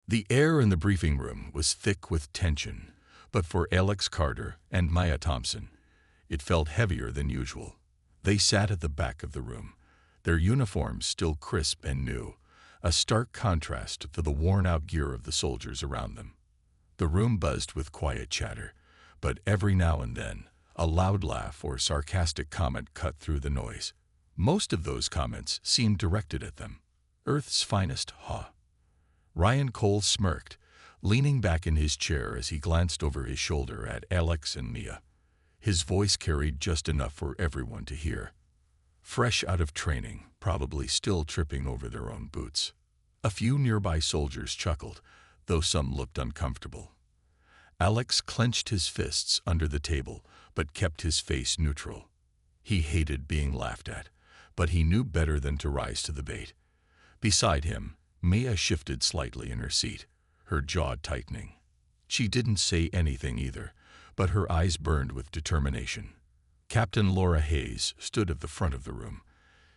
The air in the briefing room was thick with tension, but for Alex Carter and Maya Thompson, it felt heavier than usual. They sat at the back of the room, their uniforms still crisp and new, a stark contrast to the worn-out gear of the soldiers around them. The room buzzed with quiet chatter, but every now and then, a loud laugh or sarcastic comment cut through the noise. Most of those comments seemed directed at them. Earth's finest, huh? Ryan Cole smirked, leaning back in his chair as he glanced over his shoulder at Alex and Mia. His voice carried just enough for everyone to hear. Fresh out of training, probably still tripping over their own boots. A few nearby soldiers chuckled, though some looked uncomfortable. Alex clenched his fists under the table, but kept his face neutral. He hated being laughed at, but he knew better than to rise to the bait. Beside him, Mia shifted slightly in her seat, her jaw tightening. She didn't say anything either, but her eyes burned with determination. Captain Laura Hayes stood at the front of the room,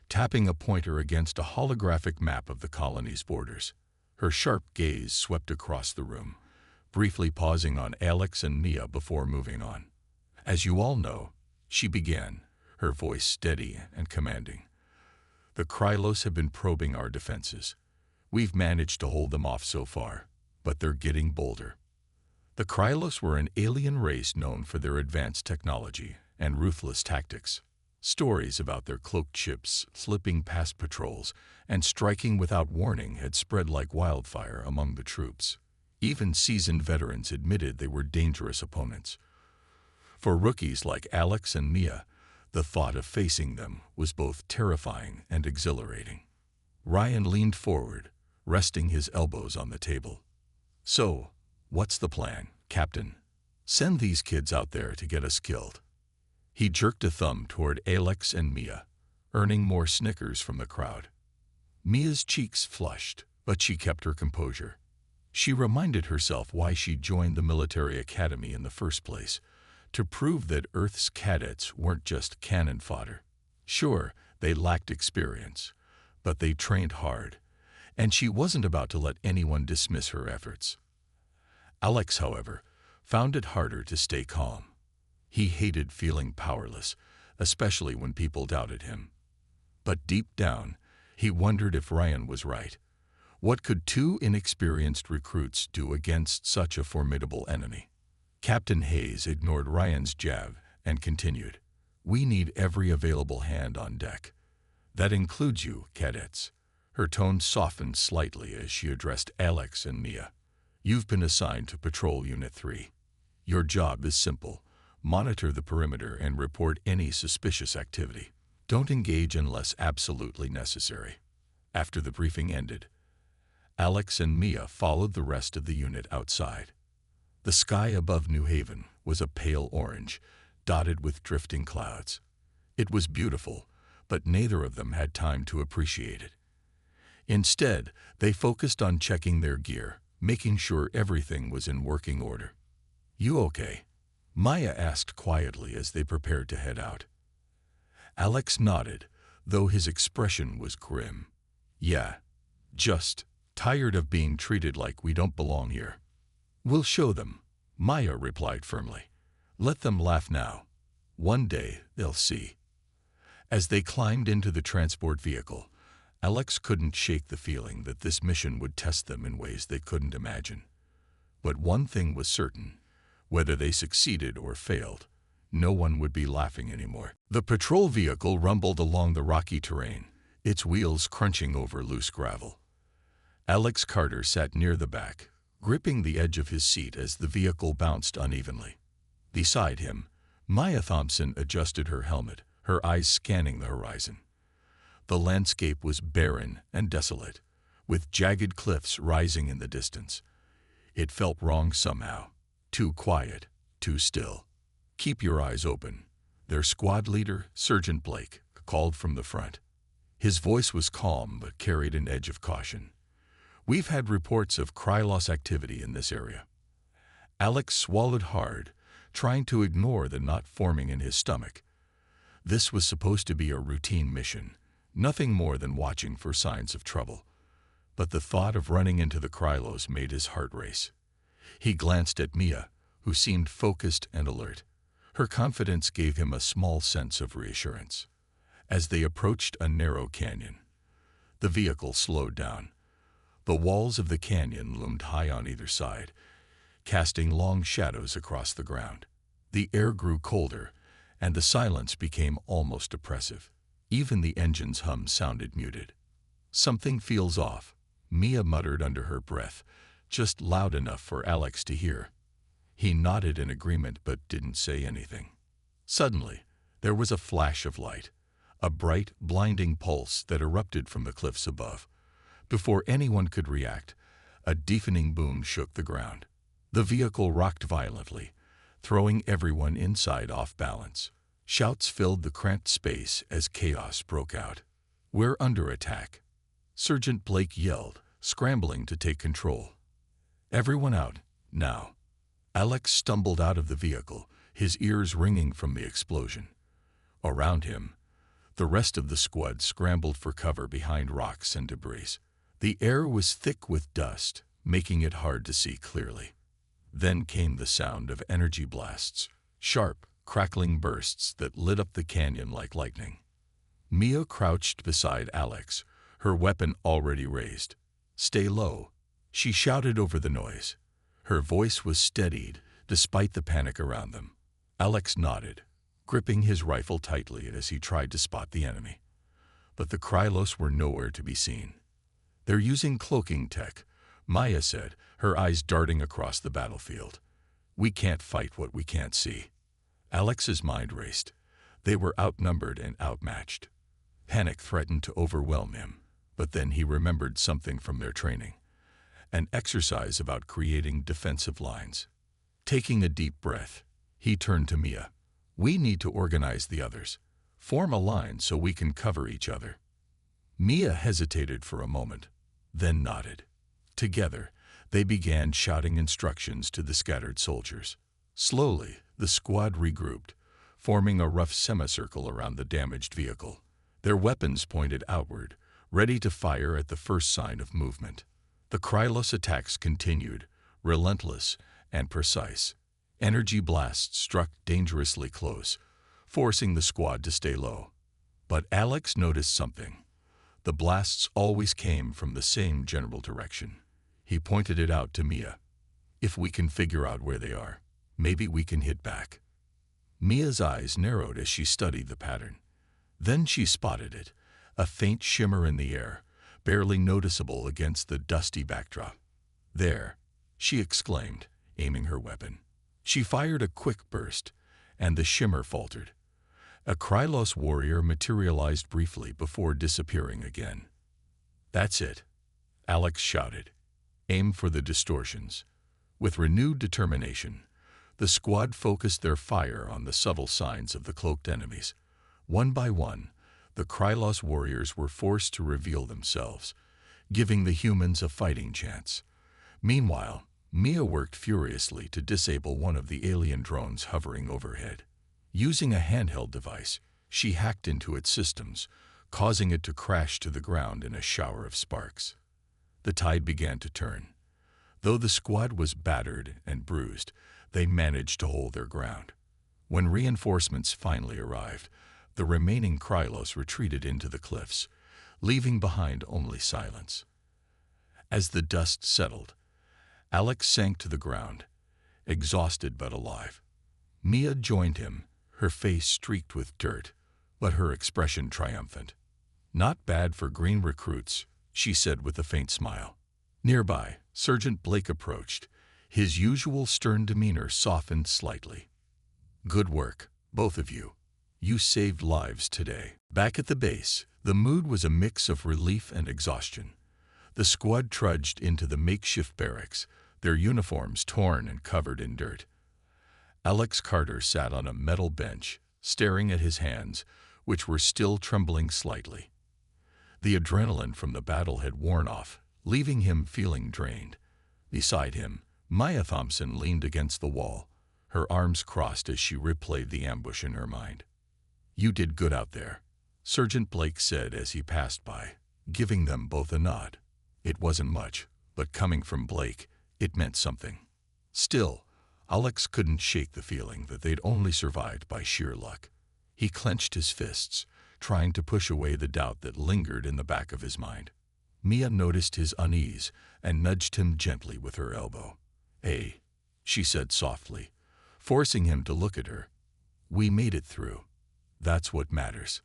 tapping a pointer against a holographic map of the colony's borders. Her sharp gaze swept across the room, briefly pausing on Alex and Mia before moving on. As you all know, she began, her voice steady and commanding. The Krylos have been probing our defenses. We've managed to hold them off so far, but they're getting bolder. The Krylos were an alien race known for their advanced technology and ruthless tactics. Stories about their cloaked ships slipping past patrols and striking without warning had spread like wildfire among the troops. Even seasoned veterans admitted they were dangerous opponents. For rookies like Alex and Mia, the thought of facing them was both terrifying and exhilarating. Ryan leaned forward, resting his elbows on the table. So, what's the plan, Captain? Send these kids out there to get us killed. He jerked a thumb toward Alex and Mia, earning more snickers from the crowd. Mia's cheeks flushed, but she kept her composure. She reminded herself why she joined the military academy in the first place, to prove that Earth's cadets weren't just cannon fodder. Sure, they lacked experience, but they trained hard, and she wasn't about to let anyone dismiss her efforts. Alex, however, found it harder to stay calm. He hated feeling powerless, especially when people doubted him. But deep down, he wondered if Ryan was right. What could two inexperienced recruits do against such a formidable enemy? Captain Hayes ignored Ryan's jab and continued, "We need every available hand on deck. That includes you, cadets." Her tone softened slightly as she addressed Alex and Mia. "You've been assigned to Patrol Unit 3. Your job is simple. Monitor the perimeter and report any suspicious activity. Don't engage unless absolutely necessary." After the briefing ended, Alex and Mia followed the rest of the unit outside. The sky above New Haven was a pale orange, dotted with drifting clouds. It was beautiful, but neither of them had time to appreciate it. Instead, they focused on checking their gear, making sure everything was in working order. "You okay?" Maya asked quietly as they prepared to head out. Alex nodded, though his expression was grim. "Yeah, just tired of being treated like we don't belong here." "We'll show them," Maya replied firmly. "Let them laugh now. One day they'll see." As they climbed into the transport vehicle, Alex couldn't shake the feeling that this mission would test them in ways they couldn't imagine. But one thing was certain: whether they succeeded or failed, no one would be laughing anymore. The patrol vehicle rumbled along the rocky terrain, its wheels crunching over loose gravel. Alex Carter sat near the back, gripping the edge of his seat as the vehicle bounced unevenly. Beside him, Maya Thompson adjusted her helmet, her eyes scanning the horizon. The landscape was barren and desolate, with jagged cliffs rising in the distance. It felt wrong somehow. Too quiet, too still. "Keep your eyes open," their squad leader, Sergeant Blake, called from the front. His voice was calm but carried an edge of caution. "We've had reports of Krylos activity in this area." Alex swallowed hard, trying to ignore the knot forming in his stomach. This was supposed to be a routine mission, nothing more than watching for signs of trouble. but the thought of running into the Krylos made his heart race. He glanced at Mia, who seemed focused and alert. Her confidence gave him a small sense of reassurance. As they approached a narrow canyon, the vehicle slowed down. The walls of the canyon loomed high on either side, casting long shadows across the ground. The air grew colder, and the silence became almost oppressive. Even the engine's hum sounded muted. "Something feels off," Mia muttered under her breath, just loud enough for Alex to hear. He nodded in agreement but didn't say anything. Suddenly, there was a flash of light, a bright, blinding pulse that erupted from the cliffs above. Before anyone could react, a deafening boom shook the ground. The vehicle rocked violently, throwing everyone inside off balance. Shouts filled the cramped space as chaos broke out. "We're under attack," Sergeant Blake yelled, scrambling to take control. "Everyone out, now." Alex stumbled out of the vehicle, his ears ringing from the explosion. Around him, the rest of the squad scrambled for cover behind rocks and debris. The air was thick with dust, making it hard to see clearly. Then came the sound of energy blasts, sharp, crackling bursts that lit up the canyon like lightning. Mia crouched beside Alex, her weapon already raised. "Stay low," she shouted over the noise. Her voice was steadied despite the panic around them. Alex nodded, gripping his rifle tightly as he tried to spot the enemy. But the Krylos were nowhere to be seen. "They're using cloaking tech," Maya said, her eyes darting across the battlefield. "We can't fight what we can't see." Alex's mind raced. They were outnumbered and outmatched. Panic threatened to overwhelm him, but then he remembered something from their training, an exercise about creating defensive lines. Taking a deep breath, he turned to Mia. "We need to organize the others. Form a line so we can cover each other." Mia hesitated for a moment, then nodded. Together, they began shouting instructions to the scattered soldiers. Slowly, the squad regrouped, forming a rough semicircle around the damaged vehicle. Their weapons pointed outward, ready to fire at the first sign of movement. The Krylos attacks continued, relentless and precise. Energy blasts struck dangerously close, forcing the squad to stay low. But Alex noticed something. The blasts always came from the same general direction. He pointed it out to Mia. "If we can figure out where they are, maybe we can hit back." Mia's eyes narrowed as she studied the pattern. Then she spotted it, a faint shimmer in the air, barely noticeable against the dusty backdrop. "There," she exclaimed, aiming her weapon. She fired a quick burst, and the shimmer faltered. A Krylos warrior materialized briefly before disappearing again. "That's it," Alex shouted. "Aim for the distortions." With renewed determination, the squad focused their fire on the subtle signs of the cloaked enemies. One by one, the Krylos warriors were forced to reveal themselves, giving the humans a fighting chance. Meanwhile, Mia worked furiously to disable one of the alien drones hovering overhead. Using a handheld device, she hacked into its systems, causing it to crash to the ground in a shower of sparks. The tide began to turn. Though the squad was battered and bruised, they managed to hold their ground. When reinforcements finally arrived, the remaining Krylos retreated into the cliffs, leaving behind only silence. As the dust settled, Alex sank to the ground, exhausted but alive. Mia joined him, her face streaked with dirt, but her expression triumphant. "Not bad for green recruits," she said with a faint smile. Nearby, Sergeant Blake approached, his usual stern demeanor softened slightly. "Good work, both of you. You saved lives today." Back at the base, the mood was a mix of relief and exhaustion. The squad trudged into the makeshift barracks, their uniforms torn and covered in dirt. Alex Carter sat on a metal bench, staring at his hands, which were still trembling slightly. The adrenaline from the battle had worn off, leaving him feeling drained. Beside him, Maya Thompson leaned against the wall, her arms crossed as she replayed the ambush in her mind. "You did good out there," Sergeant Blake said as he passed by, giving them both a nod. It wasn't much, but coming from Blake, it meant something. Still, Alex couldn't shake the feeling that they'd only survived by sheer luck. He clenched his fists, trying to push away the doubt that lingered in the back of his mind. Mia noticed his unease and nudged him gently with her elbow. "Hey," she said softly, forcing him to look at her. "We made it through. That's what matters."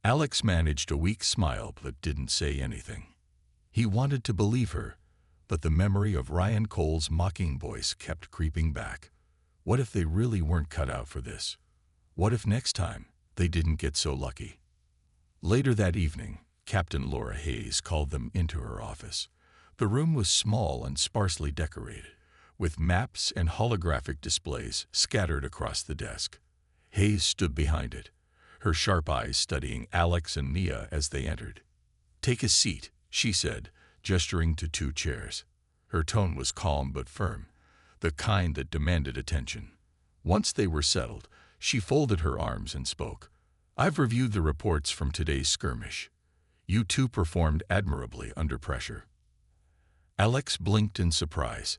Alex managed a weak smile but didn't say anything. He wanted to believe her, but the memory of Ryan Cole's mocking voice kept creeping back. What if they really weren't cut out for this? What if next time they didn't get so lucky? Later that evening, Captain Laura Hayes called them into her office. The room was small and sparsely decorated, with maps and holographic displays scattered across the desk. Hayes stood behind it, her sharp eyes studying Alex and Mia as they entered. "Take a seat," she said, gesturing to 2 chairs. Her tone was calm but firm, the kind that demanded attention. Once they were settled, she folded her arms and spoke. "I've reviewed the reports from today's skirmish. You 2 performed admirably under pressure." Alex blinked in surprise.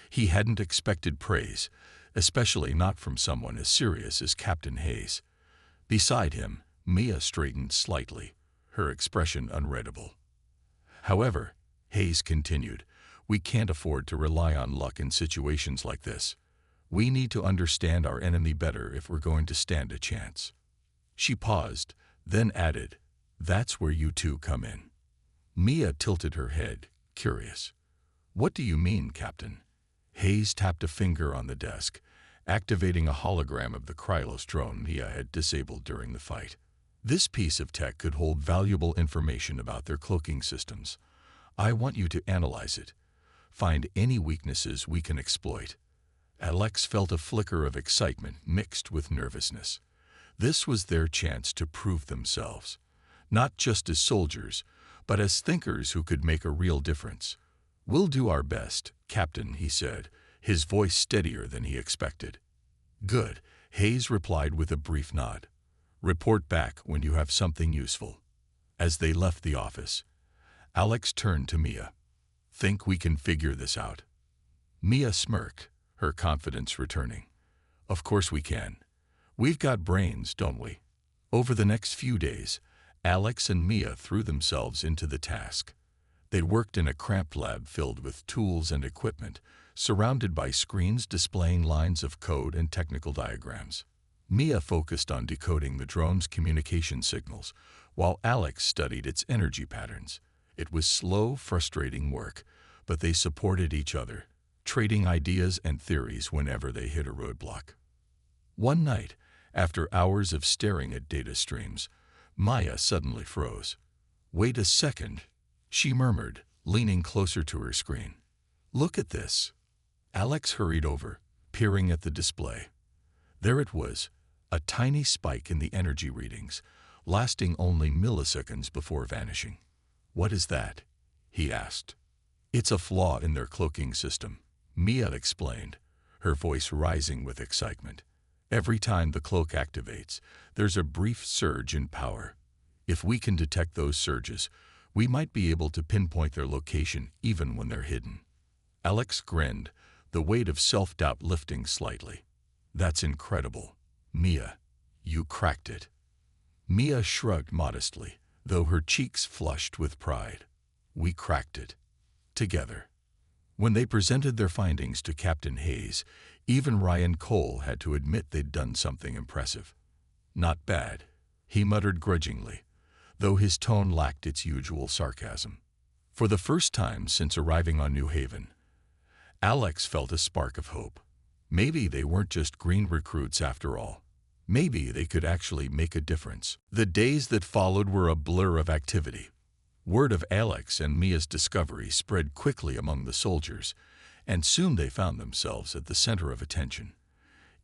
He hadn't expected praise, especially not from someone as serious as Captain Hayes. Beside him, Mia straightened slightly, her expression unreadable. "However," Hayes continued, "we can't afford to rely on luck in situations like this. We need to understand our enemy better if we're going to stand a chance." She paused, then added, "That's where you 2 come in." Mia tilted her head, curious. "What do you mean, Captain?" Hayes tapped a finger on the desk, activating a hologram of the Krylos drone Mia had disabled during the fight. "This piece of tech could hold valuable information about their cloaking systems. I want you to analyze it. Find any weaknesses we can exploit." Alex felt a flicker of excitement mixed with nervousness. This was their chance to prove themselves, not just as soldiers, but as thinkers who could make a real difference. "We'll do our best, Captain," he said, his voice steadier than he expected. "Good," Hayes replied with a brief nod. "Report back when you have something useful." As they left the office, Alex turned to Mia. "Think we can figure this out?" Mia smirked, her confidence returning. "Of course we can. We've got brains, don't we?" Over the next few days, Alex and Mia threw themselves into the task. They worked in a cramped lab filled with tools and equipment, surrounded by screens displaying lines of code and technical diagrams. Mia focused on decoding the drone's communication signals, while Alex studied its energy patterns. It was slow, frustrating work, but they supported each other, trading ideas and theories whenever they hit a roadblock. One night, after hours of staring at data streams, Maya suddenly froze. "Wait a second," she murmured, leaning closer to her screen. "Look at this." Alex hurried over, peering at the display. There it was, a tiny spike in the energy readings, lasting only milliseconds before vanishing. "What is that?" he asked. "It's a flaw in their cloaking system," Mia explained, her voice rising with excitement. "Every time the cloak activates, there's a brief surge in power. If we can detect those surges, we might be able to pinpoint their location even when they're hidden." Alex grinned, the weight of self-doubt lifting slightly. "That's incredible. Mia, you cracked it." Mia shrugged modestly, though her cheeks flushed with pride. "We cracked it. Together." When they presented their findings to Captain Hayes, even Ryan Cole had to admit they'd done something impressive. "Not bad," he muttered grudgingly, though his tone lacked its usual sarcasm. For the first time since arriving on New Haven, Alex felt a spark of hope. Maybe they weren't just green recruits after all. Maybe they could actually make a difference. The days that followed were a blur of activity. Word of Alex and Mia's discovery spread quickly among the soldiers, and soon they found themselves at the center of attention.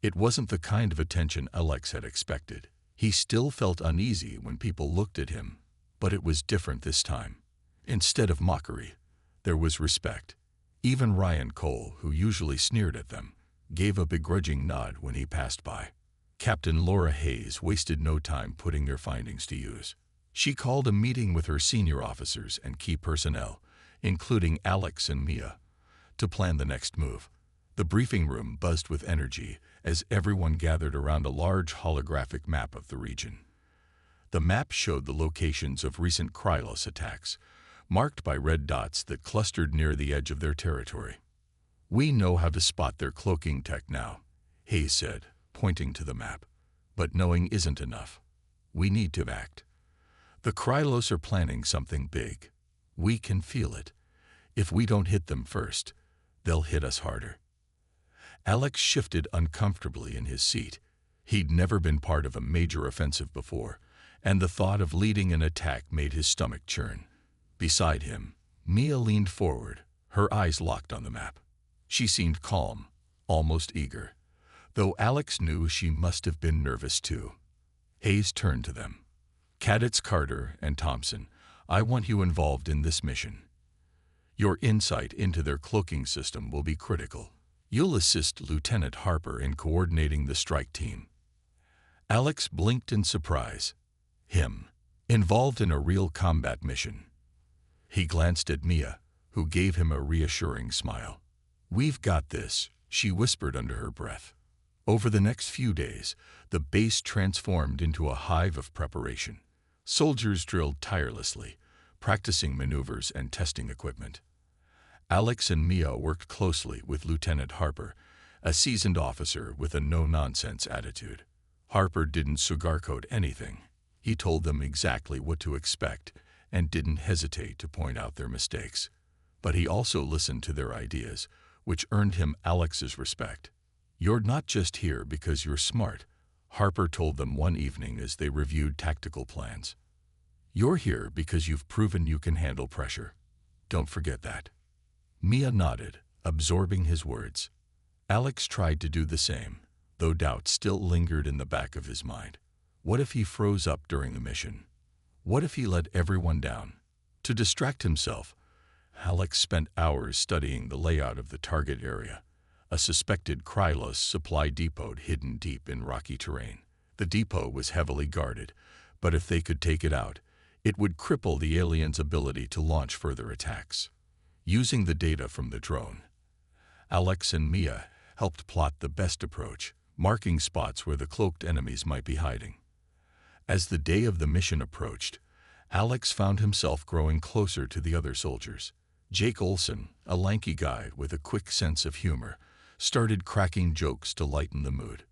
It wasn't the kind of attention Alex had expected. He still felt uneasy when people looked at him, but it was different this time. Instead of mockery, there was respect. Even Ryan Cole, who usually sneered at them, gave a begrudging nod when he passed by. Captain Laura Hayes wasted no time putting their findings to use. She called a meeting with her senior officers and key personnel, including Alex and Mia, to plan the next move. The briefing room buzzed with energy as everyone gathered around a large holographic map of the region. The map showed the locations of recent Krylos attacks, marked by red dots that clustered near the edge of their territory. "We know how to spot their cloaking tech now," Hayes said, pointing to the map. "But knowing isn't enough. We need to act. The Krylos are planning something big. We can feel it. If we don't hit them first, they'll hit us harder." Alex shifted uncomfortably in his seat. He'd never been part of a major offensive before, and the thought of leading an attack made his stomach churn. Beside him, Mia leaned forward, her eyes locked on the map. She seemed calm, almost eager, though Alex knew she must have been nervous too. Hayes turned to them. "Cadets Carter and Thompson, I want you involved in this mission. Your insight into their cloaking system will be critical. You'll assist Lieutenant Harper in coordinating the strike team." Alex blinked in surprise. Him, involved in a real combat mission. He glanced at Mia, who gave him a reassuring smile. "We've got this," she whispered under her breath. Over the next few days, the base transformed into a hive of preparation. Soldiers drilled tirelessly, practicing maneuvers and testing equipment. Alex and Mia worked closely with Lieutenant Harper, a seasoned officer with a no-nonsense attitude. Harper didn't sugarcoat anything. He told them exactly what to expect and didn't hesitate to point out their mistakes. But he also listened to their ideas, which earned him Alex's respect. "You're not just here because you're smart," Harper told them one evening as they reviewed tactical plans. "You're here because you've proven you can handle pressure. Don't forget that." Mia nodded, absorbing his words. Alex tried to do the same, though doubt still lingered in the back of his mind. What if he froze up during the mission? What if he let everyone down? To distract himself, Alex spent hours studying the layout of the target area, a suspected Krylos supply depot hidden deep in rocky terrain. The depot was heavily guarded, but if they could take it out, it would cripple the aliens' ability to launch further attacks. Using the data from the drone, Alex and Mia helped plot the best approach, marking spots where the cloaked enemies might be hiding. As the day of the mission approached, Alex found himself growing closer to the other soldiers. Jake Olson, a lanky guy with a quick sense of humor, started cracking jokes to lighten the mood.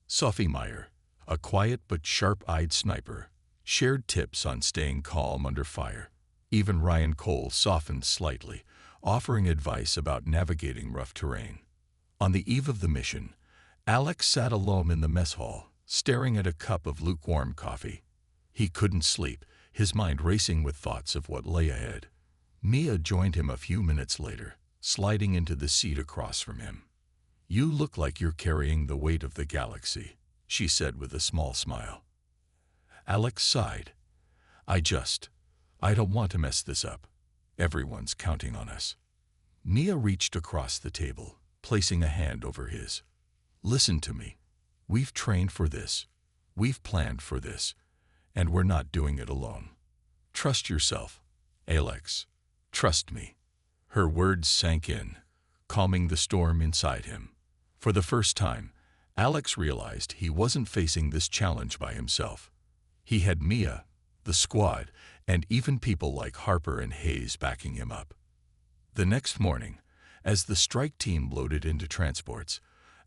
Sophie Meyer, a quiet but sharp-eyed sniper, shared tips on staying calm under fire. Even Ryan Cole softened slightly, offering advice about navigating rough terrain. On the eve of the mission, Alex sat alone in the mess hall, staring at a cup of lukewarm coffee. He couldn't sleep, his mind racing with thoughts of what lay ahead. Mia joined him a few minutes later, sliding into the seat across from him. "You look like you're carrying the weight of the galaxy," she said with a small smile. Alex sighed. I don't want to mess this up. Everyone's counting on us." Mia reached across the table, placing a hand over his. "Listen to me. We've trained for this. We've planned for this. And we're not doing it alone. Trust yourself, Alex. Trust me." Her words sank in, calming the storm inside him. For the first time, Alex realized he wasn't facing this challenge by himself. He had Mia, the squad, and even people like Harper and Hayes backing him up. The next morning, as the strike team loaded into transports,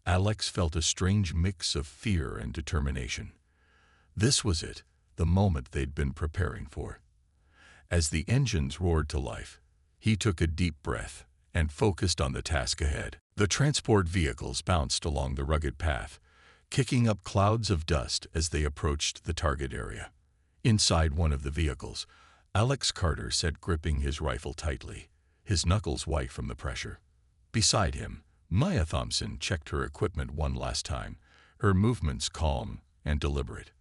Alex felt a strange mix of fear and determination. This was it, the moment they'd been preparing for. As the engines roared to life, he took a deep breath and focused on the task ahead. The transport vehicles bounced along the rugged path, kicking up clouds of dust as they approached the target area. Inside one of the vehicles, Alex Carter sat gripping his rifle tightly, his knuckles white from the pressure. Beside him, Maya Thompson checked her equipment one last time, her movements calm and deliberate.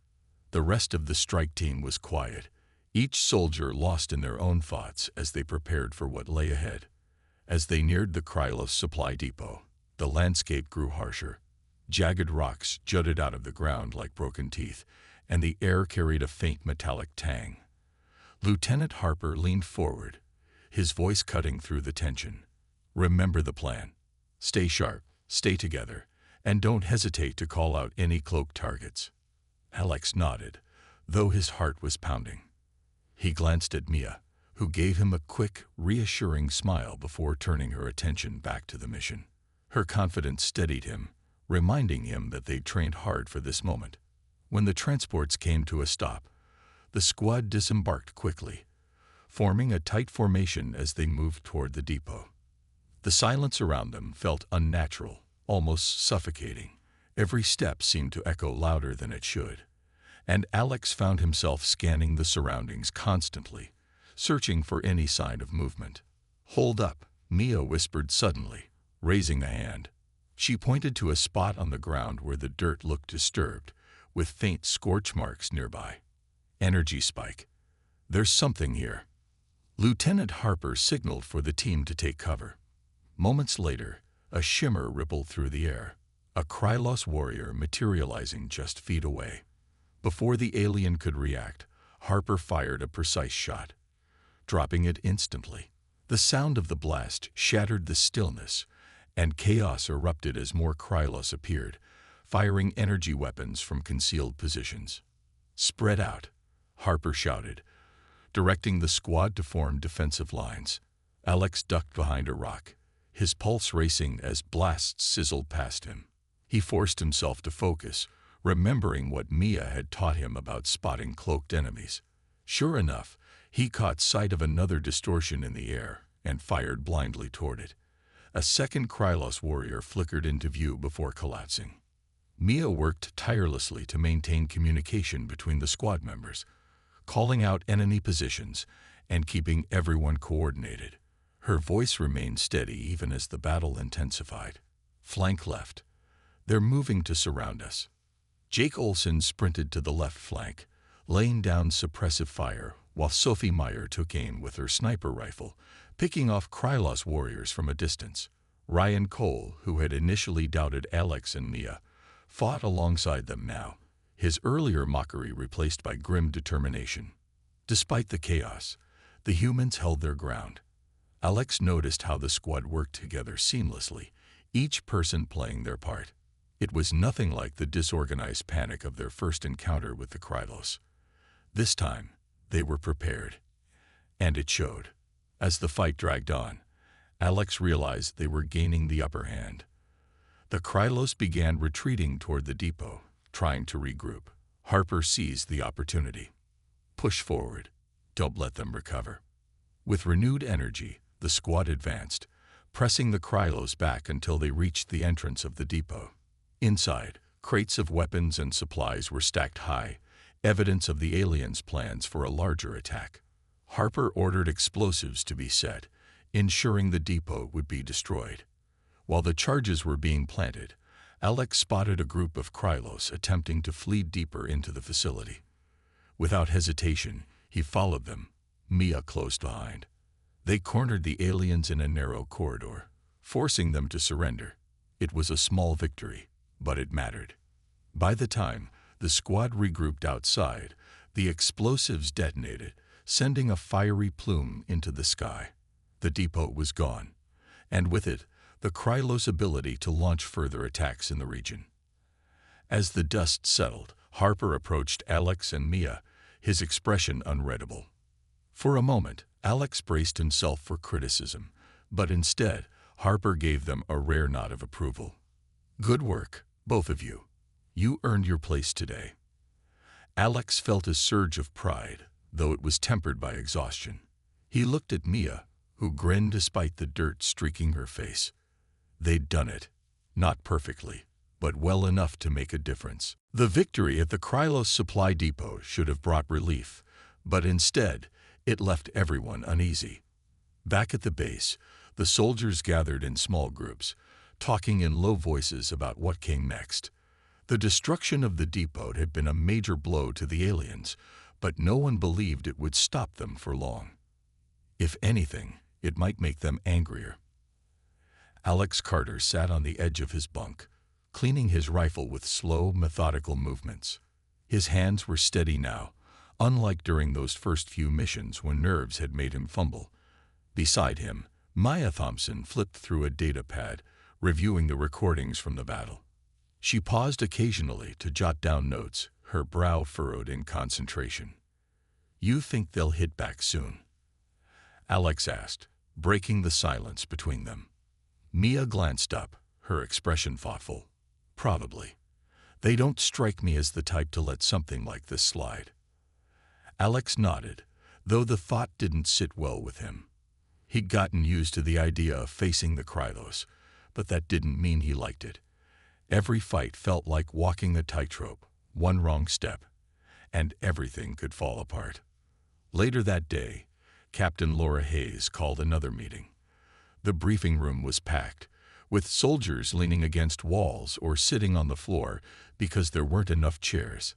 The rest of the strike team was quiet, each soldier lost in their own thoughts as they prepared for what lay ahead. As they neared the Krylos supply depot, the landscape grew harsher. Jagged rocks jutted out of the ground like broken teeth, and the air carried a faint metallic tang. Lieutenant Harper leaned forward, his voice cutting through the tension. "Remember the plan. Stay sharp, stay together, and don't hesitate to call out any cloaked targets." Alex nodded, though his heart was pounding. He glanced at Mia, who gave him a quick, reassuring smile before turning her attention back to the mission. Her confidence steadied him, reminding him that they'd trained hard for this moment. When the transports came to a stop, the squad disembarked quickly, forming a tight formation as they moved toward the depot. The silence around them felt unnatural, almost suffocating. Every step seemed to echo louder than it should, and Alex found himself scanning the surroundings constantly, searching for any sign of movement. "Hold up," Mia whispered suddenly, raising a hand. She pointed to a spot on the ground where the dirt looked disturbed, with faint scorch marks nearby. "Energy spike. There's something here." Lieutenant Harper signaled for the team to take cover. Moments later, a shimmer rippled through the air, a Krylos warrior materializing just feet away. Before the alien could react, Harper fired a precise shot, dropping it instantly. The sound of the blast shattered the stillness, and chaos erupted as more Krylos appeared, firing energy weapons from concealed positions. "Spread out," Harper shouted, directing the squad to form defensive lines. Alex ducked behind a rock, his pulse racing as blasts sizzled past him. He forced himself to focus, remembering what Mia had taught him about spotting cloaked enemies. Sure enough, he caught sight of another distortion in the air and fired blindly toward it. A second Krylos warrior flickered into view before collapsing. Mia worked tirelessly to maintain communication between the squad members, calling out enemy positions and keeping everyone coordinated. Her voice remained steady even as the battle intensified. "Flank left. They're moving to surround us." Jake Olsen sprinted to the left flank, laying down suppressive fire, while Sophie Meyer took aim with her sniper rifle, picking off Krylos warriors from a distance. Ryan Cole, who had initially doubted Alex and Mia, fought alongside them now, his earlier mockery replaced by grim determination. Despite the chaos, the humans held their ground. Alex noticed how the squad worked together seamlessly, each person playing their part. It was nothing like the disorganized panic of their first encounter with the Krylos. This time, they were prepared, and it showed. As the fight dragged on, Alex realized they were gaining the upper hand. The Krylos began retreating toward the depot, trying to regroup. Harper seized the opportunity. "Push forward. Don't let them recover." With renewed energy, the squad advanced, pressing the Krylos back until they reached the entrance of the depot. Inside, crates of weapons and supplies were stacked high, evidence of the aliens' plans for a larger attack. Harper ordered explosives to be set, ensuring the depot would be destroyed. While the charges were being planted, Alex spotted a group of Krylos attempting to flee deeper into the facility. Without hesitation, he followed them, Mia close behind. They cornered the aliens in a narrow corridor, forcing them to surrender. It was a small victory, but it mattered. By the time the squad regrouped outside, the explosives detonated, sending a fiery plume into the sky. The depot was gone, and with it, the Krylos' ability to launch further attacks in the region. As the dust settled, Harper approached Alex and Mia, his expression unreadable. For a moment, Alex braced himself for criticism, but instead, Harper gave them a rare nod of approval. "Good work, both of you. You earned your place today." Alex felt a surge of pride, though it was tempered by exhaustion. He looked at Mia, who grinned despite the dirt streaking her face. They'd done it. Not perfectly, but well enough to make a difference. The victory at the Krylos supply depot should have brought relief, but instead, it left everyone uneasy. Back at the base, the soldiers gathered in small groups, talking in low voices about what came next. The destruction of the depot had been a major blow to the aliens, but no one believed it would stop them for long. If anything, it might make them angrier. Alex Carter sat on the edge of his bunk, cleaning his rifle with slow, methodical movements. His hands were steady now, unlike during those first few missions when nerves had made him fumble. Beside him, Maya Thompson flipped through a data pad, reviewing the recordings from the battle. She paused occasionally to jot down notes, her brow furrowed in concentration. "You think they'll hit back soon?" Alex asked, breaking the silence between them. Mia glanced up, her expression thoughtful. "Probably. They don't strike me as the type to let something like this slide." Alex nodded, though the thought didn't sit well with him. He'd gotten used to the idea of facing the Krylos, but that didn't mean he liked it. Every fight felt like walking a tightrope, one wrong step, and everything could fall apart. Later that day, Captain Laura Hayes called another meeting. The briefing room was packed, with soldiers leaning against walls or sitting on the floor because there weren't enough chairs.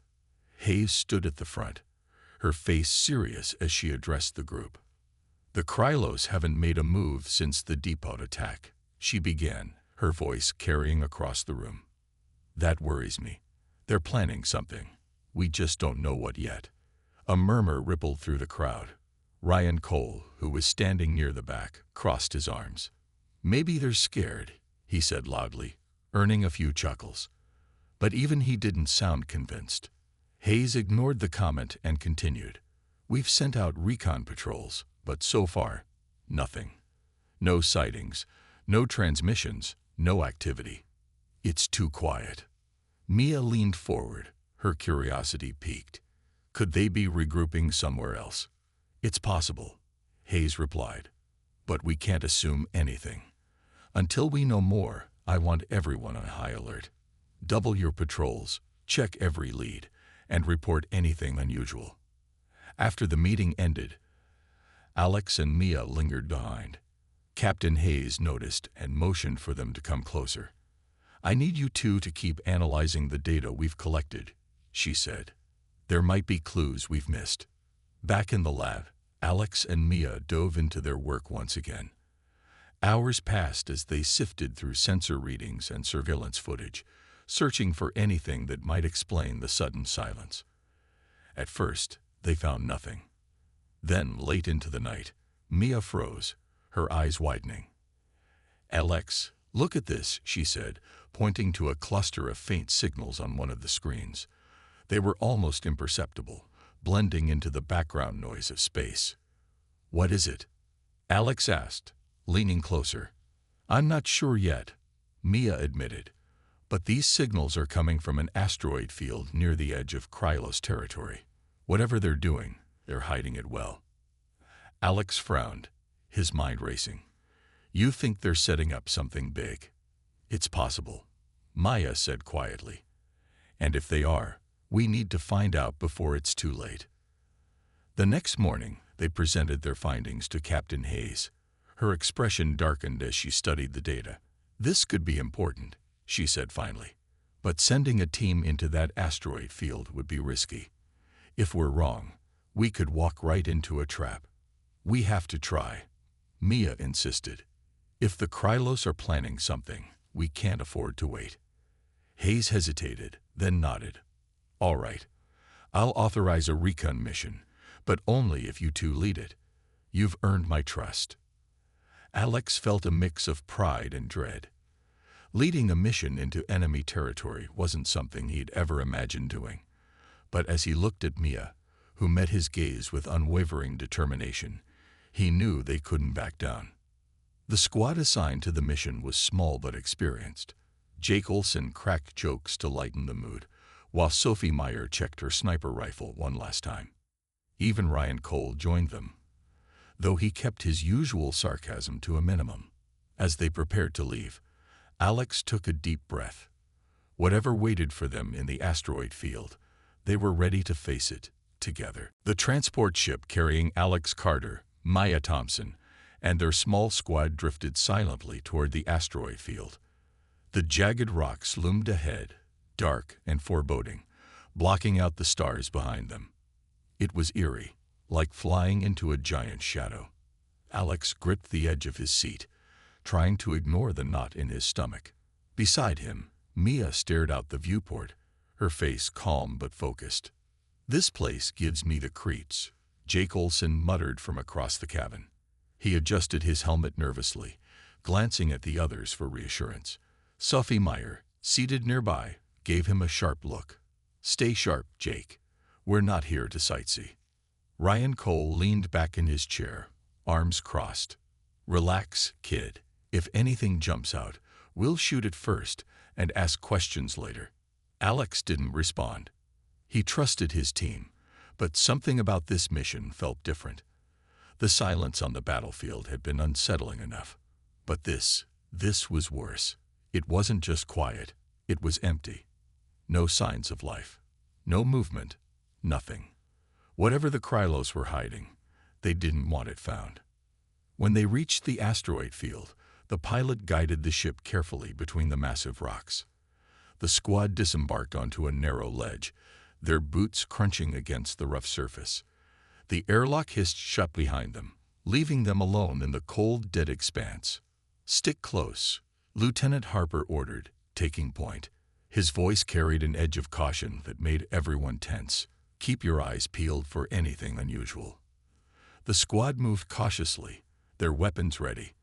Hayes stood at the front, her face serious as she addressed the group. "The Krylos haven't made a move since the depot attack," she began, her voice carrying across the room. "That worries me. They're planning something. We just don't know what yet." A murmur rippled through the crowd. Ryan Cole, who was standing near the back, crossed his arms. "Maybe they're scared," he said loudly, earning a few chuckles. But even he didn't sound convinced. Hayes ignored the comment and continued. "We've sent out recon patrols, but so far, nothing. No sightings, no transmissions, no activity. It's too quiet." Mia leaned forward, her curiosity piqued. "Could they be regrouping somewhere else?" "It's possible," Hayes replied. "But we can't assume anything. Until we know more, I want everyone on high alert. Double your patrols, check every lead, and report anything unusual." After the meeting ended, Alex and Mia lingered behind. Captain Hayes noticed and motioned for them to come closer. "I need you two to keep analyzing the data we've collected," she said. "There might be clues we've missed." Back in the lab, Alex and Mia dove into their work once again. Hours passed as they sifted through sensor readings and surveillance footage, searching for anything that might explain the sudden silence. At first, they found nothing. Then, late into the night, Mia froze, her eyes widening. "Alex, look at this," she said, pointing to a cluster of faint signals on one of the screens. They were almost imperceptible, blending into the background noise of space. "What is it?" Alex asked, leaning closer. "I'm not sure yet," Mia admitted, "but these signals are coming from an asteroid field near the edge of Krylos territory. Whatever they're doing, they're hiding it well." Alex frowned, his mind racing. "You think they're setting up something big?" "It's possible," Maya said quietly. "And if they are, we need to find out before it's too late." The next morning, they presented their findings to Captain Hayes. Her expression darkened as she studied the data. "This could be important," she said finally. "But sending a team into that asteroid field would be risky. If we're wrong, we could walk right into a trap. We have to try," Mia insisted. "If the Krylos are planning something, we can't afford to wait." Hayes hesitated, then nodded. "All right. I'll authorize a recon mission, but only if you two lead it. You've earned my trust." Alex felt a mix of pride and dread. Leading a mission into enemy territory wasn't something he'd ever imagined doing. But as he looked at Mia, who met his gaze with unwavering determination, he knew they couldn't back down. The squad assigned to the mission was small but experienced. Jake Olsen cracked jokes to lighten the mood, while Sophie Meyer checked her sniper rifle one last time. Even Ryan Cole joined them, though he kept his usual sarcasm to a minimum. As they prepared to leave, Alex took a deep breath. Whatever waited for them in the asteroid field, they were ready to face it together. The transport ship carrying Alex Carter, Maya Thompson, and their small squad drifted silently toward the asteroid field. The jagged rocks loomed ahead, dark and foreboding, blocking out the stars behind them. It was eerie, like flying into a giant shadow. Alex gripped the edge of his seat, trying to ignore the knot in his stomach. Beside him, Mia stared out the viewport, her face calm but focused. "This place gives me the creeps," Jake Olsen muttered from across the cabin. He adjusted his helmet nervously, glancing at the others for reassurance. Sophie Meyer, seated nearby, gave him a sharp look. "Stay sharp, Jake. We're not here to sightsee." Ryan Cole leaned back in his chair, arms crossed. "Relax, kid. If anything jumps out, we'll shoot it first and ask questions later." Alex didn't respond. He trusted his team, but something about this mission felt different. The silence on the battlefield had been unsettling enough. But this was worse. It wasn't just quiet, it was empty. No signs of life. No movement. Nothing. Whatever the Krylos were hiding, they didn't want it found. When they reached the asteroid field, the pilot guided the ship carefully between the massive rocks. The squad disembarked onto a narrow ledge, their boots crunching against the rough surface. The airlock hissed shut behind them, leaving them alone in the cold, dead expanse. "Stick close," Lieutenant Harper ordered, taking point. His voice carried an edge of caution that made everyone tense. "Keep your eyes peeled for anything unusual." The squad moved cautiously, their weapons ready.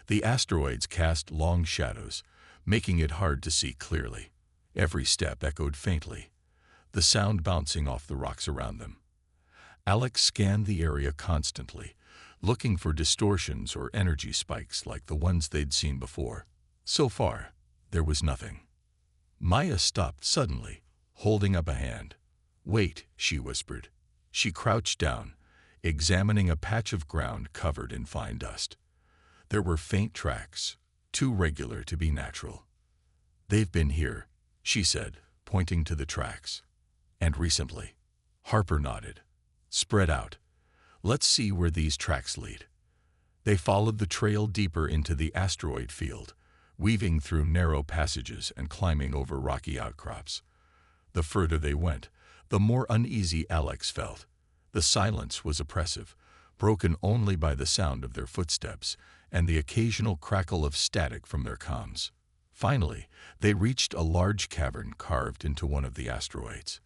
The asteroids cast long shadows, making it hard to see clearly. Every step echoed faintly, the sound bouncing off the rocks around them. Alex scanned the area constantly, looking for distortions or energy spikes like the ones they'd seen before. So far, there was nothing. Maya stopped suddenly, holding up a hand. "Wait," she whispered. She crouched down, examining a patch of ground covered in fine dust. There were faint tracks, too regular to be natural. "They've been here," she said, pointing to the tracks. "And recently." Harper nodded. "Spread out. Let's see where these tracks lead." They followed the trail deeper into the asteroid field, weaving through narrow passages and climbing over rocky outcrops. The further they went, the more uneasy Alex felt. The silence was oppressive, broken only by the sound of their footsteps and the occasional crackle of static from their comms. Finally, they reached a large cavern carved into one of the asteroids.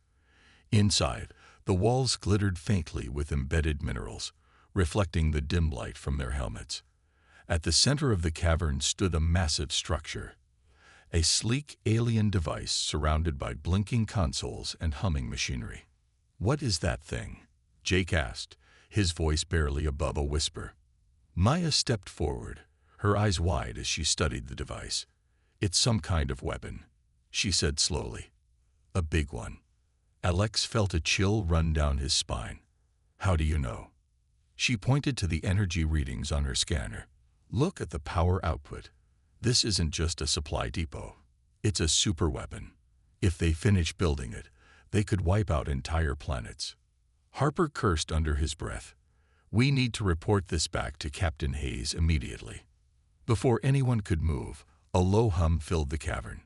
Inside, the walls glittered faintly with embedded minerals, reflecting the dim light from their helmets. At the center of the cavern stood a massive structure, a sleek alien device surrounded by blinking consoles and humming machinery. "What is that thing?" Jake asked, his voice barely above a whisper. Maya stepped forward, her eyes wide as she studied the device. "It's some kind of weapon," she said slowly. "A big one." Alex felt a chill run down his spine. "How do you know?" She pointed to the energy readings on her scanner. "Look at the power output. This isn't just a supply depot. It's a superweapon. If they finish building it, they could wipe out entire planets." Harper cursed under his breath. "We need to report this back to Captain Hayes immediately." Before anyone could move, a low hum filled the cavern.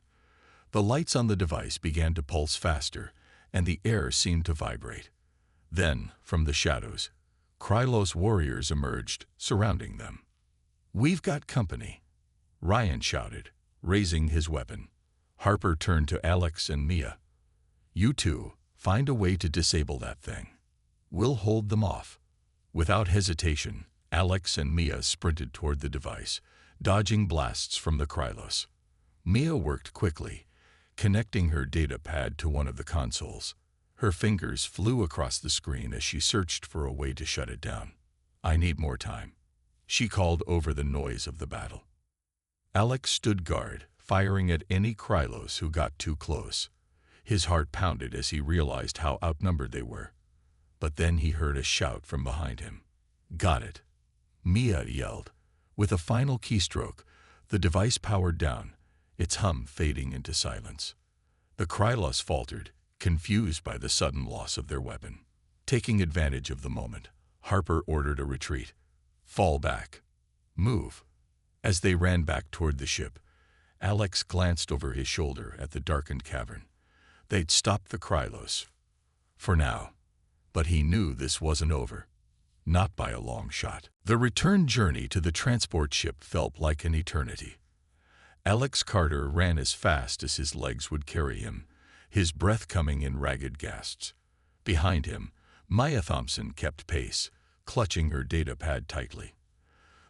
The lights on the device began to pulse faster, and the air seemed to vibrate. Then, from the shadows, Krylos warriors emerged, surrounding them. "We've got company," Ryan shouted, raising his weapon. Harper turned to Alex and Mia. "You two, find a way to disable that thing. We'll hold them off." Without hesitation, Alex and Mia sprinted toward the device, dodging blasts from the Krylos. Mia worked quickly, connecting her data pad to one of the consoles. Her fingers flew across the screen as she searched for a way to shut it down. "I need more time," she called over the noise of the battle. Alex stood guard, firing at any Krylos who got too close. His heart pounded as he realized how outnumbered they were. But then he heard a shout from behind him. "Got it!" Mia yelled. With a final keystroke, the device powered down, its hum fading into silence. The Krylos faltered, confused by the sudden loss of their weapon. Taking advantage of the moment, Harper ordered a retreat. "Fall back. Move." As they ran back toward the ship, Alex glanced over his shoulder at the darkened cavern. They'd stopped the Krylos. For now. But he knew this wasn't over. Not by a long shot. The return journey to the transport ship felt like an eternity. Alex Carter ran as fast as his legs would carry him, his breath coming in ragged gasps. Behind him, Maya Thompson kept pace, clutching her data pad tightly.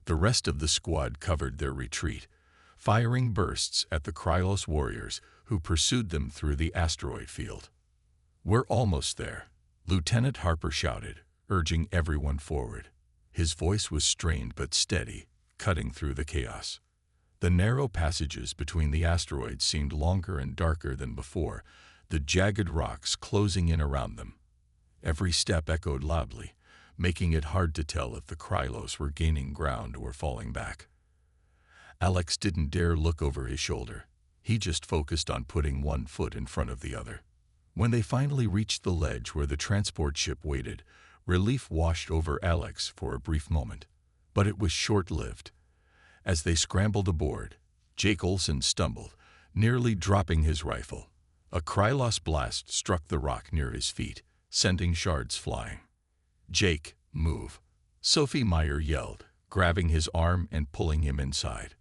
The rest of the squad covered their retreat, firing bursts at the Krylos warriors who pursued them through the asteroid field. "We're almost there," Lieutenant Harper shouted, urging everyone forward. His voice was strained but steady, cutting through the chaos. The narrow passages between the asteroids seemed longer and darker than before, the jagged rocks closing in around them. Every step echoed loudly, making it hard to tell if the Krylos were gaining ground or falling back. Alex didn't dare look over his shoulder. He just focused on putting one foot in front of the other. When they finally reached the ledge where the transport ship waited, relief washed over Alex for a brief moment. But it was short-lived. As they scrambled aboard, Jake Olsen stumbled, nearly dropping his rifle. A Krylos blast struck the rock near his feet, sending shards flying. "Jake, move," Sophie Meyer yelled, grabbing his arm and pulling him inside.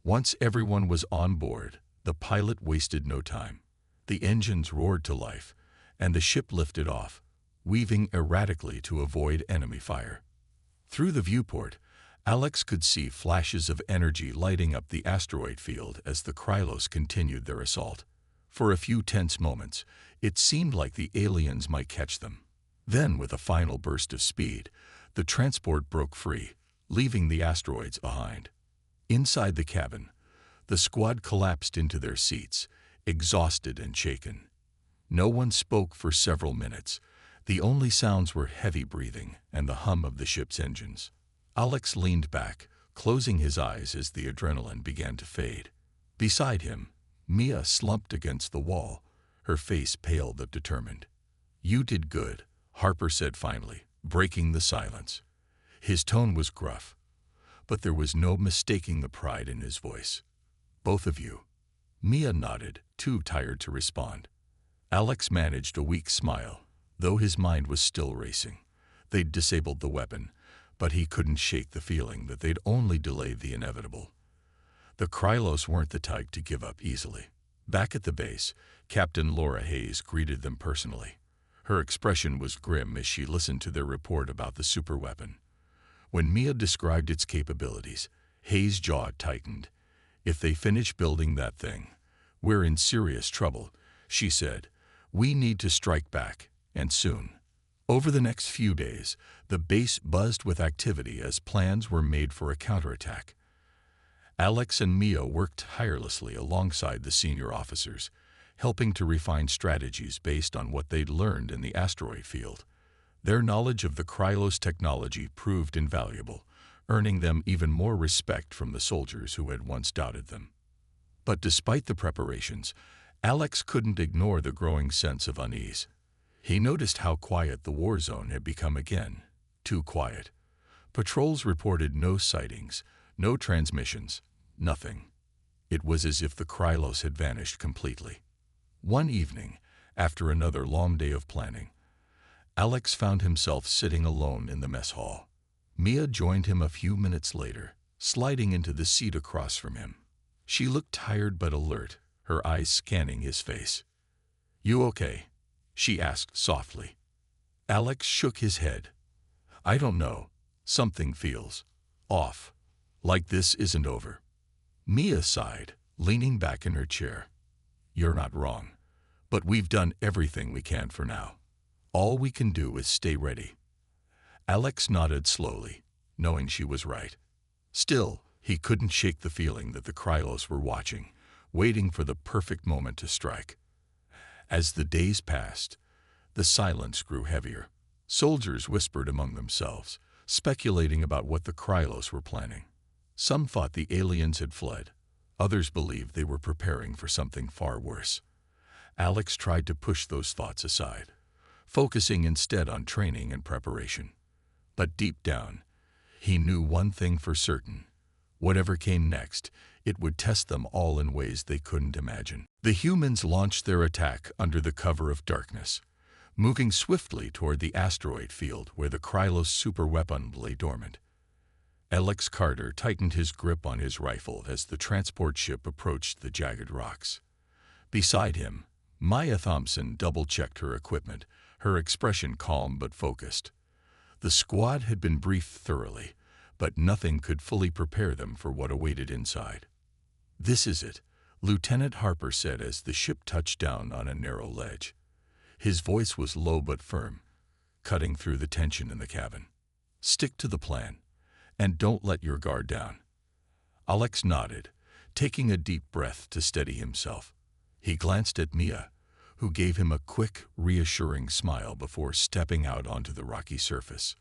Once everyone was on board, the pilot wasted no time. The engines roared to life, and the ship lifted off, weaving erratically to avoid enemy fire. Through the viewport, Alex could see flashes of energy lighting up the asteroid field as the Krylos continued their assault. For a few tense moments, it seemed like the aliens might catch them. Then, with a final burst of speed, the transport broke free, leaving the asteroids behind. Inside the cabin, the squad collapsed into their seats, exhausted and shaken. No one spoke for several minutes. The only sounds were heavy breathing and the hum of the ship's engines. Alex leaned back, closing his eyes as the adrenaline began to fade. Beside him, Mia slumped against the wall, her face pale but determined. "You did good," Harper said finally, breaking the silence. His tone was gruff, but there was no mistaking the pride in his voice. "Both of you." Mia nodded, too tired to respond. Alex managed a weak smile, though his mind was still racing. They'd disabled the weapon, but he couldn't shake the feeling that they'd only delayed the inevitable. The Krylos weren't the type to give up easily. Back at the base, Captain Laura Hayes greeted them personally. Her expression was grim as she listened to their report about the superweapon. When Mia described its capabilities, Hayes' jaw tightened. "If they finish building that thing, we're in serious trouble," she said. "We need to strike back, and soon." Over the next few days, the base buzzed with activity as plans were made for a counterattack. Alex and Mia worked tirelessly alongside the senior officers, helping to refine strategies based on what they'd learned in the asteroid field. Their knowledge of the Krylos technology proved invaluable, earning them even more respect from the soldiers who had once doubted them. But despite the preparations, Alex couldn't ignore the growing sense of unease. He noticed how quiet the war zone had become again. Too quiet. Patrols reported no sightings, no transmissions, nothing. It was as if the Krylos had vanished completely. One evening, after another long day of planning, Alex found himself sitting alone in the mess hall. Mia joined him a few minutes later, sliding into the seat across from him. She looked tired but alert, her eyes scanning his face. "You okay?" she asked softly. Alex shook his head. "I don't know. Something feels off. Like this isn't over." Mia sighed, leaning back in her chair. "You're not wrong. But we've done everything we can for now. All we can do is stay ready." Alex nodded slowly, knowing she was right. Still, he couldn't shake the feeling that the Krylos were watching, waiting for the perfect moment to strike. As the days passed, the silence grew heavier. Soldiers whispered among themselves, speculating about what the Krylos were planning. Some thought the aliens had fled. Others believed they were preparing for something far worse. Alex tried to push those thoughts aside, focusing instead on training and preparation. But deep down, he knew one thing for certain. Whatever came next, it would test them all in ways they couldn't imagine. The humans launched their attack under the cover of darkness, moving swiftly toward the asteroid field where the Krylos superweapon lay dormant. Alex Carter tightened his grip on his rifle as the transport ship approached the jagged rocks. Beside him, Maya Thompson double-checked her equipment, her expression calm but focused. The squad had been briefed thoroughly, but nothing could fully prepare them for what awaited inside. "This is it," Lieutenant Harper said as the ship touched down on a narrow ledge. His voice was low but firm, cutting through the tension in the cabin. "Stick to the plan, and don't let your guard down." Alex nodded, taking a deep breath to steady himself. He glanced at Mia, who gave him a quick, reassuring smile before stepping out onto the rocky surface.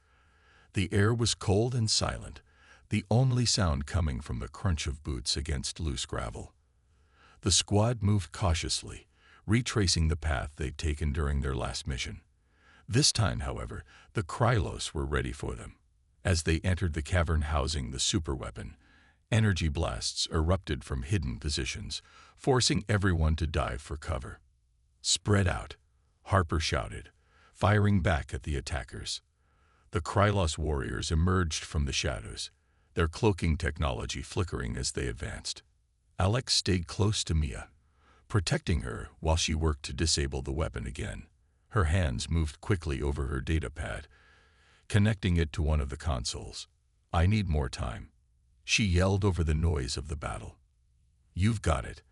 The air was cold and silent, the only sound coming from the crunch of boots against loose gravel. The squad moved cautiously, retracing the path they'd taken during their last mission. This time, however, the Krylos were ready for them. As they entered the cavern housing the superweapon, energy blasts erupted from hidden positions, forcing everyone to dive for cover. "Spread out," Harper shouted, firing back at the attackers. The Krylos warriors emerged from the shadows, their cloaking technology flickering as they advanced. Alex stayed close to Mia, protecting her while she worked to disable the weapon again. Her hands moved quickly over her datapad, connecting it to one of the consoles. "I need more time," she yelled over the noise of the battle. "You've got it,"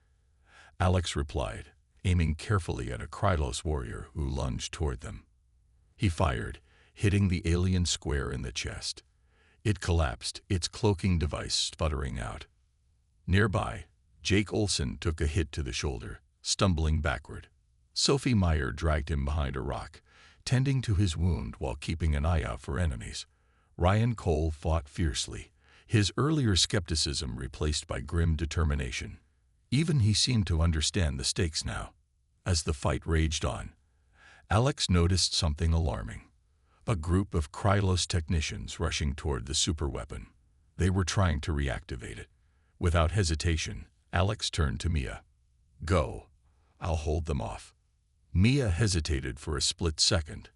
Alex replied, aiming carefully at a Krylos warrior who lunged toward them. He fired, hitting the alien square in the chest. It collapsed, its cloaking device sputtering out. Nearby, Jake Olsen took a hit to the shoulder, stumbling backward. Sophie Meyer dragged him behind a rock, tending to his wound while keeping an eye out for enemies. Ryan Cole fought fiercely, his earlier skepticism replaced by grim determination. Even he seemed to understand the stakes now. As the fight raged on, Alex noticed something alarming. A group of Krylos technicians rushing toward the superweapon. They were trying to reactivate it. Without hesitation, Alex turned to Mia. "Go. I'll hold them off." Mia hesitated for a split second,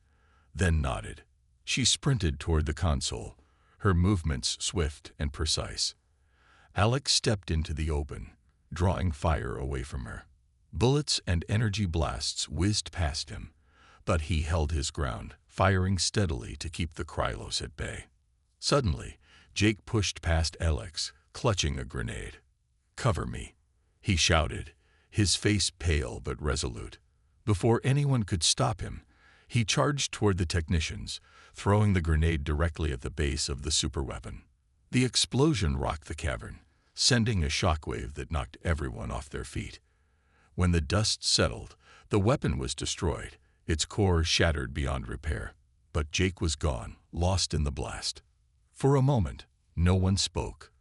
then nodded. She sprinted toward the console, her movements swift and precise. Alex stepped into the open, drawing fire away from her. Bullets and energy blasts whizzed past him, but he held his ground, firing steadily to keep the Krylos at bay. Suddenly, Jake pushed past Alex, clutching a grenade. "Cover me," he shouted, his face pale but resolute. Before anyone could stop him, he charged toward the technicians, throwing the grenade directly at the base of the superweapon. The explosion rocked the cavern, sending a shockwave that knocked everyone off their feet. When the dust settled, the weapon was destroyed, its core shattered beyond repair. But Jake was gone, lost in the blast. For a moment, no one spoke.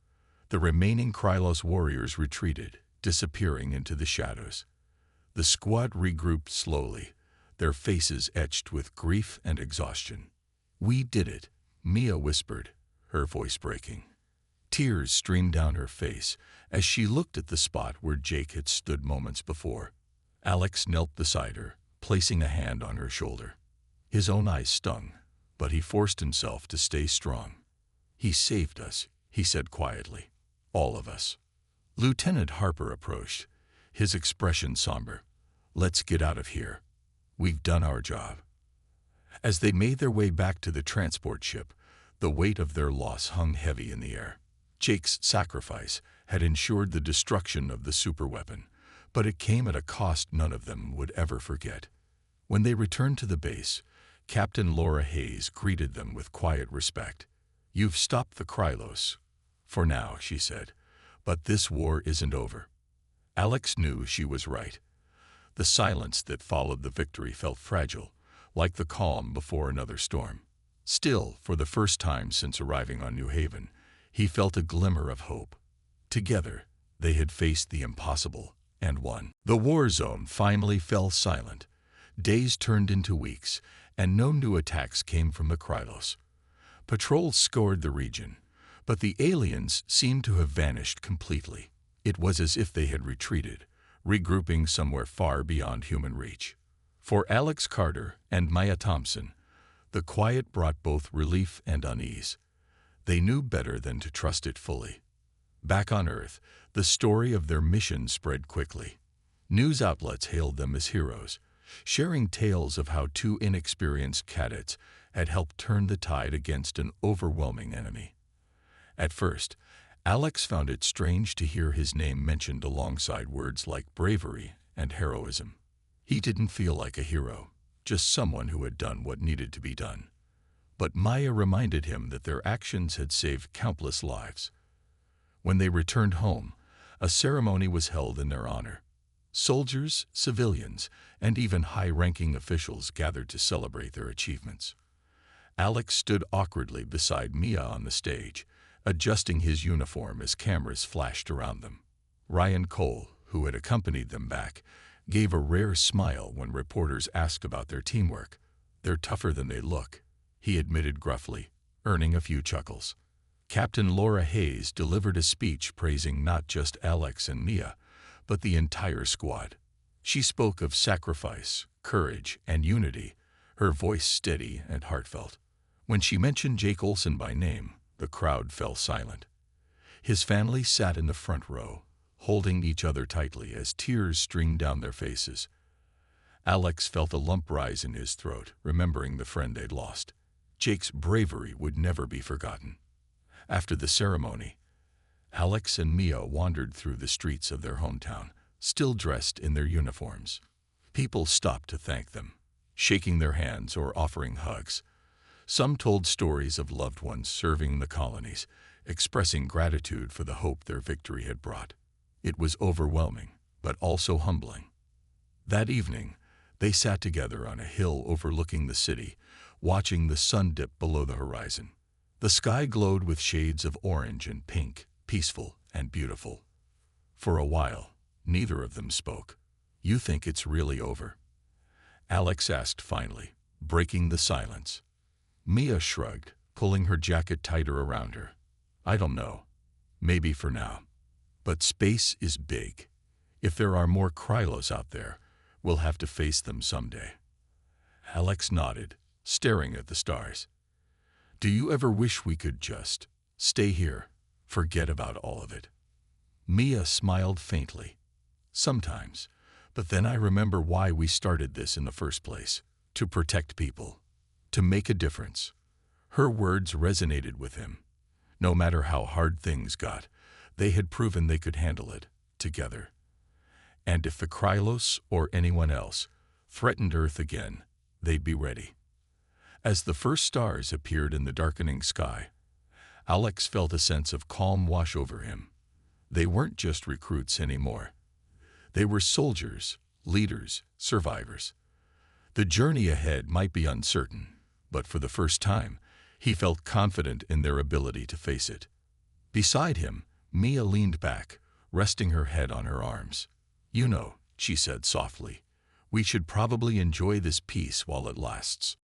The remaining Krylos warriors retreated, disappearing into the shadows. The squad regrouped slowly, their faces etched with grief and exhaustion. "We did it," Mia whispered, her voice breaking. Tears streamed down her face as she looked at the spot where Jake had stood moments before. Alex knelt beside her, placing a hand on her shoulder. His own eyes stung, but he forced himself to stay strong. "He saved us," he said quietly. "All of us." Lieutenant Harper approached, his expression somber. "Let's get out of here. We've done our job." As they made their way back to the transport ship, the weight of their loss hung heavy in the air. Jake's sacrifice had ensured the destruction of the superweapon, but it came at a cost none of them would ever forget. When they returned to the base, Captain Laura Hayes greeted them with quiet respect. "You've stopped the Krylos. For now," she said, "but this war isn't over." Alex knew she was right. The silence that followed the victory felt fragile, like the calm before another storm. Still, for the first time since arriving on New Haven, he felt a glimmer of hope. Together, they had faced the impossible and won. The war zone finally fell silent. Days turned into weeks, and no new attacks came from the Krylos. Patrols scoured the region, but the aliens seemed to have vanished completely. It was as if they had retreated, regrouping somewhere far beyond human reach. For Alex Carter and Maya Thompson, the quiet brought both relief and unease. They knew better than to trust it fully. Back on Earth, the story of their mission spread quickly. News outlets hailed them as heroes, sharing tales of how two inexperienced cadets had helped turn the tide against an overwhelming enemy. At first, Alex found it strange to hear his name mentioned alongside words like bravery and heroism. He didn't feel like a hero, just someone who had done what needed to be done. But Maya reminded him that their actions had saved countless lives. When they returned home, a ceremony was held in their honor. Soldiers, civilians, and even high-ranking officials gathered to celebrate their achievements. Alex stood awkwardly beside Mia on the stage, adjusting his uniform as cameras flashed around them. Ryan Cole, who had accompanied them back, gave a rare smile when reporters asked about their teamwork. "They're tougher than they look," he admitted gruffly, earning a few chuckles. Captain Laura Hayes delivered a speech praising not just Alex and Mia, but the entire squad. She spoke of sacrifice, courage, and unity, her voice steady and heartfelt. When she mentioned Jake Olsen by name, the crowd fell silent. His family sat in the front row, holding each other tightly as tears streamed down their faces. Alex felt a lump rise in his throat, remembering the friend they'd lost. Jake's bravery would never be forgotten. After the ceremony, Alex and Mia wandered through the streets of their hometown, still dressed in their uniforms. People stopped to thank them, shaking their hands or offering hugs. Some told stories of loved ones serving the colonies, expressing gratitude for the hope their victory had brought. It was overwhelming, but also humbling. That evening, they sat together on a hill overlooking the city, watching the sun dip below the horizon. The sky glowed with shades of orange and pink, peaceful and beautiful. For a while, neither of them spoke. "You think it's really over?" Alex asked finally, breaking the silence. Mia shrugged, pulling her jacket tighter around her. "I don't know. Maybe for now. But space is big. If there are more Krylos out there, we'll have to face them someday." Alex nodded, staring at the stars. "Do you ever wish we could just stay here, forget about all of it?" Mia smiled faintly. "Sometimes, but then I remember why we started this in the first place. To protect people. To make a difference." Her words resonated with him. No matter how hard things got, they had proven they could handle it, together. And if the Krylos or anyone else threatened Earth again, they'd be ready. As the first stars appeared in the darkening sky, Alex felt a sense of calm wash over him. They weren't just recruits anymore. They were soldiers, leaders, survivors. The journey ahead might be uncertain, but for the first time, he felt confident in their ability to face it. Beside him, Mia leaned back, resting her head on her arms. "You know," she said softly, "we should probably enjoy this peace while it lasts."